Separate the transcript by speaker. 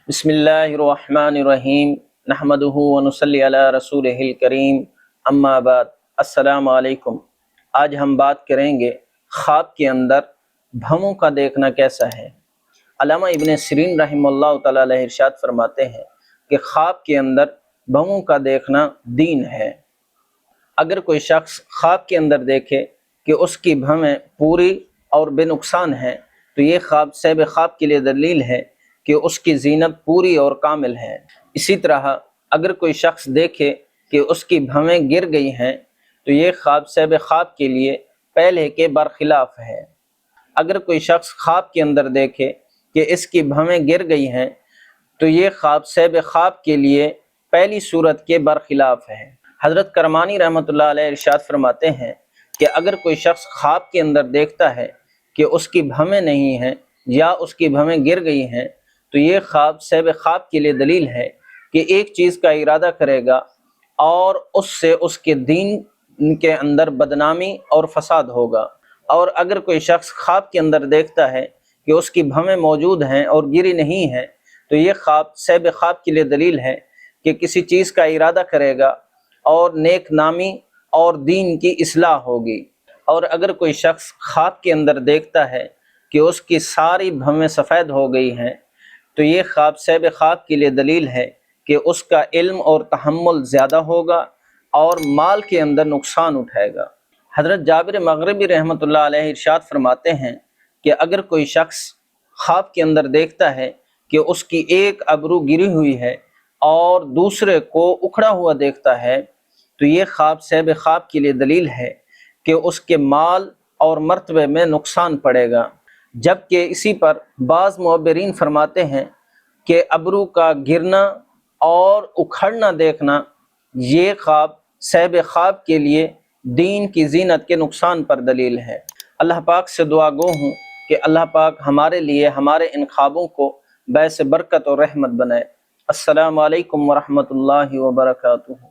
Speaker 1: بسم اللہ الرحمن الرحیم نحمدہ ونصلی علی رسولہ الکریم اما بعد السلام علیکم۔ آج ہم بات کریں گے خواب کے اندر بھووں کا دیکھنا کیسا ہے۔ علامہ ابن سیرین رحمہ اللہ تعالی علیہ ارشاد فرماتے ہیں کہ خواب کے اندر بھووں کا دیکھنا دین ہے۔ اگر کوئی شخص خواب کے اندر دیکھے کہ اس کی بھویں پوری اور بے نقصان ہیں تو یہ خواب صاحب خواب کے لیے دلیل ہے کہ اس کی زینت پوری اور کامل ہے۔ اسی طرح اگر کوئی شخص دیکھے کہ اس کی بھویں گر گئی ہیں تو یہ خواب صاحب خواب کے لیے پہلے کے برخلاف ہے۔ اگر کوئی شخص خواب کے اندر دیکھے کہ اس کی بھویں گر گئی ہیں تو یہ خواب صاحب خواب کے لیے پہلی صورت کے برخلاف ہے۔ حضرت کرمانی رحمۃ اللہ علیہ ارشاد فرماتے ہیں کہ اگر کوئی شخص خواب کے اندر دیکھتا ہے کہ اس کی بھویں نہیں ہیں یا اس کی بھویں گر گئی ہیں تو یہ خواب صاحب خواب کے لیے دلیل ہے کہ ایک چیز کا ارادہ کرے گا اور اس سے اس کے دین کے اندر بدنامی اور فساد ہوگا۔ اور اگر کوئی شخص خواب کے اندر دیکھتا ہے کہ اس کی بھویں موجود ہیں اور گری نہیں ہیں تو یہ خواب صاحب خواب کے لیے دلیل ہے کہ کسی چیز کا ارادہ کرے گا اور نیک نامی اور دین کی اصلاح ہوگی۔ اور اگر کوئی شخص خواب کے اندر دیکھتا ہے کہ اس کی ساری بھویں سفید ہو گئی ہیں تو یہ خواب صاحب خواب کے لیے دلیل ہے کہ اس کا علم اور تحمل زیادہ ہوگا اور مال کے اندر نقصان اٹھائے گا۔ حضرت جابر مغربی رحمۃ اللہ علیہ ارشاد فرماتے ہیں کہ اگر کوئی شخص خواب کے اندر دیکھتا ہے کہ اس کی ایک ابرو گری ہوئی ہے اور دوسرے کو اکھڑا ہوا دیکھتا ہے تو یہ خواب صاحب خواب کے لیے دلیل ہے کہ اس کے مال اور مرتبے میں نقصان پڑے گا۔ جبکہ اسی پر بعض معبرین فرماتے ہیں کہ ابرو کا گرنا اور اکھڑنا دیکھنا یہ خواب صاحب خواب کے لیے دین کی زینت کے نقصان پر دلیل ہے۔ اللہ پاک سے دعا گو ہوں کہ اللہ پاک ہمارے لیے ہمارے ان خوابوں کو باعث برکت اور رحمت بنائے۔ السلام علیکم ورحمۃ اللہ وبرکاتہ۔